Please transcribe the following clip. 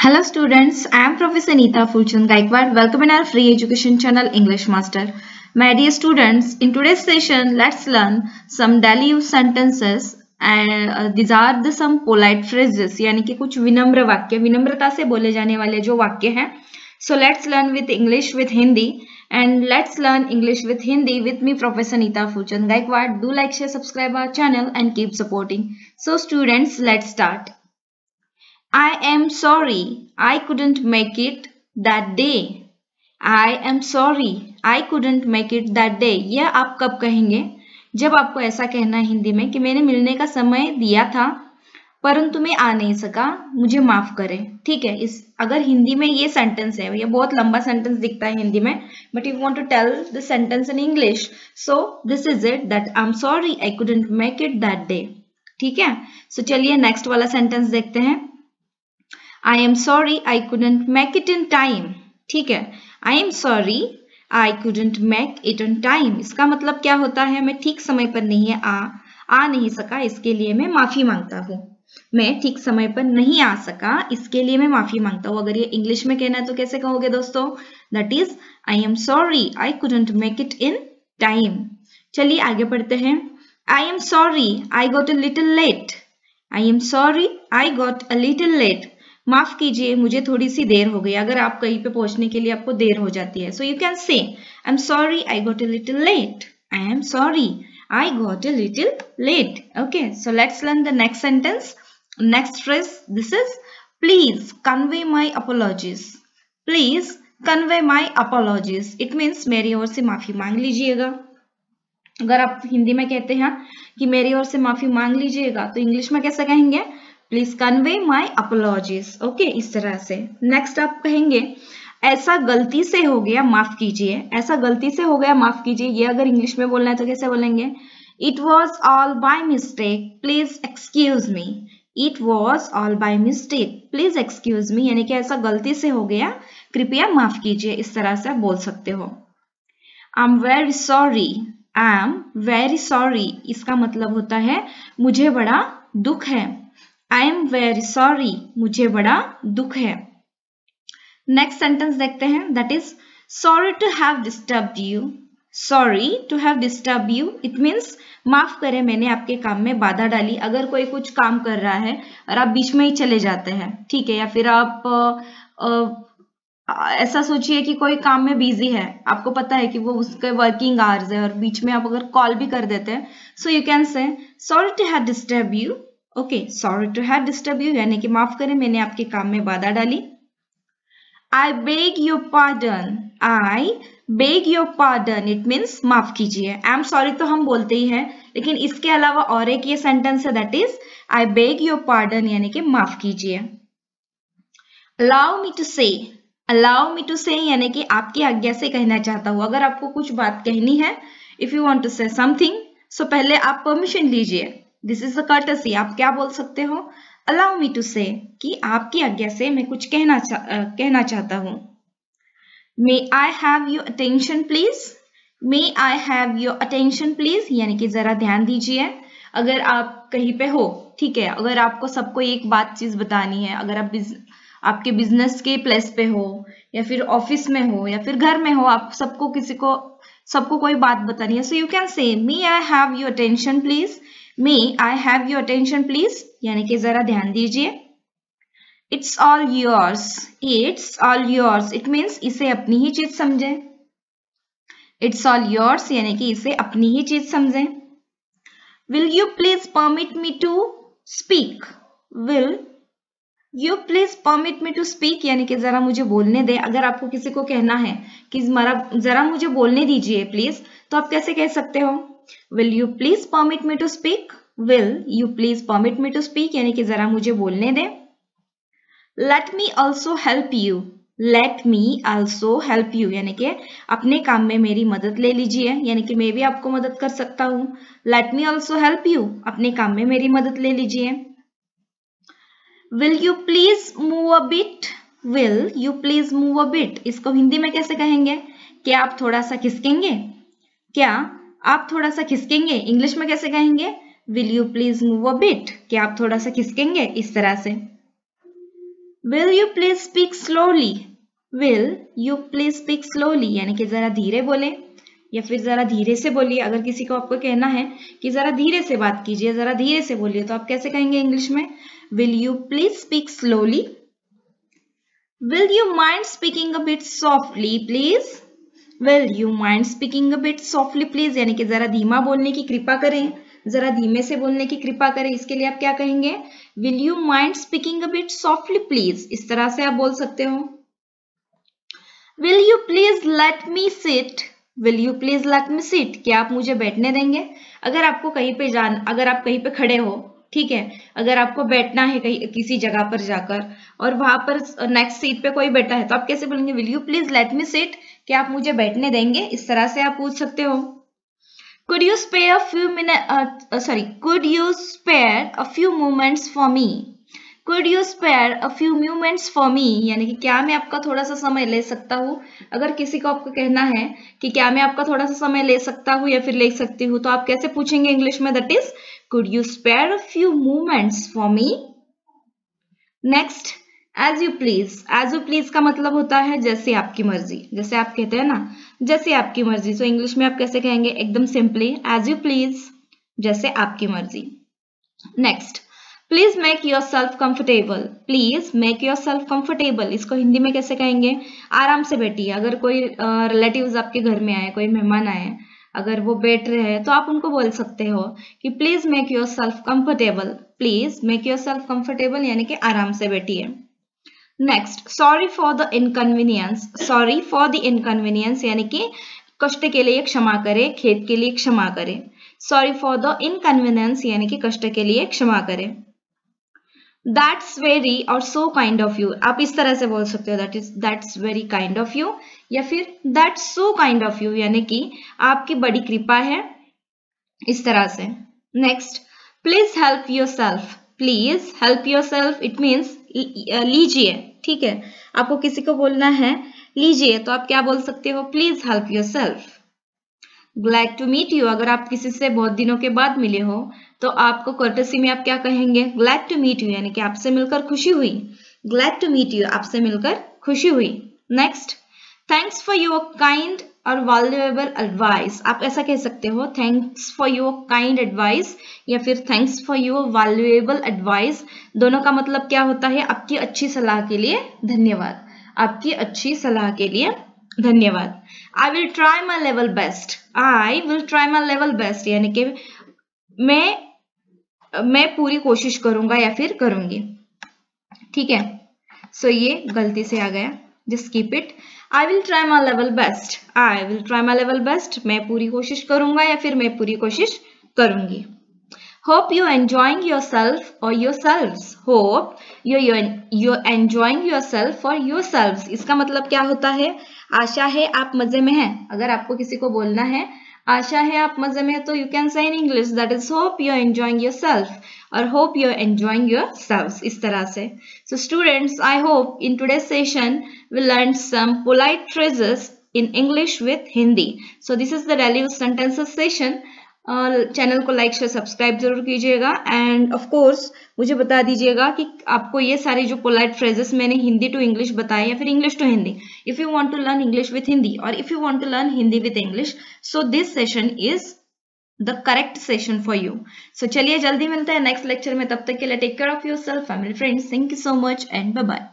Hello students, I am Professor Neeta Fulchand Gaikwad. Welcome in our free education channel English Master. My dear students, in today's session, let's learn some daily use sentences and these are the some polite phrases यानी कि कुछ विनम्र वाक्य, विनम्रता से बोले जाने वाले जो वाक्य हैं. So let's learn with English with Hindi and let's learn English with Hindi with me Professor Neeta Fulchand Gaikwad. Do like, share, subscribe our channel and keep supporting. So students, let's start. I am sorry, I couldn't make it that day. I am sorry, I couldn't make it that day. यह आप कब कहेंगे? जब आपको ऐसा कहना है हिंदी में कि मैंने मिलने का समय दिया था परंतु मैं आ नहीं सका, मुझे माफ करें. ठीक है, इस अगर हिंदी में ये सेंटेंस है, ये बहुत लंबा सेंटेंस दिखता है हिंदी में, but you want to tell the sentence in English, so this is it that I am sorry I couldn't make it that day. ठीक है, सो चलिए नेक्स्ट वाला सेंटेंस देखते हैं. I am sorry I couldn't make it in time. ठीक है, I am sorry I couldn't make it on time. इसका मतलब क्या होता है? मैं ठीक समय पर नहीं आ नहीं सका, इसके लिए मैं माफी मांगता हूँ. मैं ठीक समय पर नहीं आ सका, इसके लिए मैं माफी मांगता हूँ. अगर ये इंग्लिश में कहना है तो कैसे कहोगे दोस्तों? That is I am sorry I couldn't make it in time. चलिए आगे बढ़ते हैं. I am sorry I got a little late. I am sorry I got a little late. माफ कीजिए मुझे थोड़ी सी देर हो गई. अगर आप कहीं पे पहुंचने के लिए आपको देर हो जाती है, सो you can say I am sorry I got a little late. I am sorry I got a little late. Okay, so let's learn the next sentence. Next phrase, this is please convey my apologies. Please convey my apologies. It means मेरी ओर से माफी मांग लीजिएगा. अगर आप हिंदी में कहते हैं कि मेरी ओर से माफी मांग लीजिएगा तो इंग्लिश में कैसे कहेंगे? Please convey my apologies. Okay, इस तरह से. नेक्स्ट आप कहेंगे ऐसा गलती से हो गया माफ कीजिए. ऐसा गलती से हो गया माफ कीजिए, ये अगर इंग्लिश में बोलना है तो कैसे बोलेंगे? It was all by mistake please excuse me. It was all by mistake please excuse me, यानी कि ऐसा गलती से हो गया, कृपया माफ कीजिए. इस तरह से आप बोल सकते हो. I am very sorry. I am very sorry, इसका मतलब होता है मुझे बड़ा दुख है. I am very sorry, मुझे बड़ा दुख है. नेक्स्ट सेंटेंस देखते हैं. That is sorry to have disturbed you. Sorry to have disturbed you. It means माफ करें मैंने आपके काम में बाधा डाली. अगर कोई कुछ काम कर रहा है और आप बीच में ही चले जाते हैं, ठीक है, या फिर आप ऐसा सोचिए कि कोई काम में बिजी है, आपको पता है कि वो उसके वर्किंग आवर्स है और बीच में आप अगर कॉल भी कर देते हैं, so you can say sorry to have disturbed you. Okay, sorry to have disturb you, यानी कि माफ करें मैंने आपके काम में बाधा डाली. I beg your pardon. I beg your pardon, it means माफ कीजिए. आई एम सॉरी तो हम बोलते ही हैं, लेकिन इसके अलावा और एक ये सेंटेंस है, that is I beg your pardon, यानी कि माफ कीजिए. अलाउ मी टू से. अलाउ मी टू से, यानी कि आपकी आज्ञा से कहना चाहता हूं. अगर आपको कुछ बात कहनी है, if you want to say something, so पहले आप परमिशन लीजिए. This is a courtesy. आप क्या बोल सकते हो? अलाउ मी टू से, कि आपकी आज्ञा से मैं कुछ कहना चाहता हूं. May I have your attention please. May I have your attention please, यानी कि जरा ध्यान दीजिए. अगर आप कहीं पे हो, ठीक है, अगर आपको सबको एक बात चीज बतानी है, अगर आप आपके बिजनेस के प्लेस पे हो या फिर ऑफिस में हो या फिर घर में हो, आप सबको कोई बात बतानी है, सो यू कैन से मे I have your attention please. May I have your attention please, यानी कि जरा ध्यान दीजिए. It's all yours. It's all yours, it means इसे अपनी ही चीज समझे. इट्स ऑल योर्स, यानी कि इसे अपनी ही चीज समझे. Will you please permit me to speak. Will you please permit me to speak, यानी कि जरा मुझे बोलने दे. अगर आपको किसी को कहना है कि जरा मुझे बोलने दीजिए प्लीज, तो आप कैसे कह सकते हो? Will you please permit me to speak? Will you please permit me to speak, यानी कि जरा मुझे बोलने दे. Let me also help you. Let me also help you, यानी कि अपने काम में मेरी मदद ले लीजिए, यानी कि मैं भी आपको मदद कर सकता हूँ. Let me also help you, अपने काम में मेरी मदद ले लीजिए. Will you please move a bit? Will you please move a bit, इसको हिंदी में कैसे कहेंगे? क्या आप थोड़ा सा खिसकेंगे? क्या आप थोड़ा सा खिसकेंगे? इंग्लिश में कैसे कहेंगे? Will you please move a bit, क्या आप थोड़ा सा खिसकेंगे? इस तरह से. Will you please speak slowly, will you please speak slowly यानी कि जरा धीरे बोले या फिर जरा धीरे से बोलिए। अगर किसी को आपको कहना है कि जरा धीरे से बात कीजिए, जरा धीरे से बोलिए, तो आप कैसे कहेंगे इंग्लिश में? Will you please speak slowly. Will you mind speaking a bit softly please, will you mind speaking a bit softly please यानी कि जरा धीमा बोलने की कृपा करें, जरा धीमे से बोलने की कृपा करें। इसके लिए आप क्या कहेंगे? Will you mind speaking a bit softly please, इस तरह से आप बोल सकते हो। Will you please let me sit, will you please let me sit, क्या आप मुझे बैठने देंगे? अगर आपको कहीं पे अगर आप कहीं पे खड़े हो, ठीक है, अगर आपको बैठना है कहीं किसी जगह पर जाकर और वहां पर नेक्स्ट सीट पे कोई बैठा है, तो आप कैसे बोलेंगे? Will you please let me sit, क्या आप मुझे बैठने देंगे? इस तरह से आप पूछ सकते हो। Could you spare a few minutes? Could you spare a few moments for me? Could you spare a few moments for me? यानी कि क्या मैं आपका थोड़ा सा समय ले सकता हूँ? अगर किसी को आपको कहना है कि क्या मैं आपका थोड़ा सा समय ले सकता हूँ या फिर ले सकती हूँ, तो आप कैसे पूछेंगे इंग्लिश में? That is could you spare a few moments for me? Next, as you please. As you please का मतलब होता है जैसे आपकी मर्जी, जैसे आप कहते हैं ना, जैसे आपकी मर्जी। तो इंग्लिश में आप कैसे कहेंगे? एकदम सिंपली एज यू प्लीज, जैसे आपकी मर्जी। Next, please make your self comfortable, please make your self comfortable, इसको हिंदी में कैसे कहेंगे? आराम से बैठिए। अगर कोई रिलेटिव्स आपके घर में आए, कोई मेहमान आए, अगर वो बैठ रहे हैं, तो आप उनको बोल सकते हो कि please make your self comfortable, please make your self comfortable यानी कि आराम से बैठिए। Next, sorry for the inconvenience, sorry for the inconvenience यानी कि कष्ट के लिए क्षमा करें, खेद के लिए क्षमा करें। सॉरी फॉर द इनकन्वीनियंस यानी कि कष्ट के लिए क्षमा करें। दैट्स वेरी और सो काइंड ऑफ यू, आप इस तरह से बोल सकते हो, that is that's very kind of you या फिर that's so kind of you यानी कि आपकी बड़ी कृपा है, इस तरह से। Next, please help your self, please help your self, it means लीजिए, ठीक है। आपको किसी को बोलना है लीजिए, तो आप क्या बोल सकते हो? Please help yourself. Glad to meet you, अगर आप किसी से बहुत दिनों के बाद मिले हो, तो आपको कर्टसी में आप क्या कहेंगे? ग्लैड टू मीट यू यानी कि आपसे मिलकर खुशी हुई। ग्लैड टू मीट यू, आपसे मिलकर खुशी हुई। Next, thanks for your kind और वैल्यूएबल एडवाइस, आप ऐसा कह सकते हो, thanks for your kind advice या फिर thanks for your valuable advice. दोनों का मतलब क्या होता है? आपकी अच्छी सलाह के लिए धन्यवाद, आपकी अच्छी सलाह के लिए धन्यवाद। I will try my level best, I will try my level best यानी कि मैं पूरी कोशिश करूंगा या फिर करूंगी, ठीक है। सो ये गलती से आ गया, just keep it. I will try my level best, I will try my level best, मैं पूरी कोशिश करूंगा या फिर मैं पूरी कोशिश करूंगी। Hope you're enjoying yourself or yourselves. Hope you're enjoying yourself or yourselves. इसका मतलब क्या होता है? आशा है आप मजे में हैं। अगर आपको किसी को बोलना है आशा है आप मजे में हैं, तो you can say in English that is hope you're enjoying yourself और hope you're enjoying yourselves, इस तरह से। So students, I hope in today's session we learned some polite phrases in English with Hindi. So this is the daily sentences session. Channel को like share subscribe जरूर कीजिएगा end of course मुझे बता दीजिएगा कि आपको ये सारे जो पोलाइट फ्रेजेस मैंने हिंदी टू इंग्लिश बताए या फिर English to Hindi, if you want to learn English with Hindi और if you want to learn Hindi with English, so this session is the correct session for you. So चलिए जल्दी मिलते हैं नेक्स्ट लेक्चर में, तब तक के लिए take care of yourself, family, friends, thank you so much and bye bye.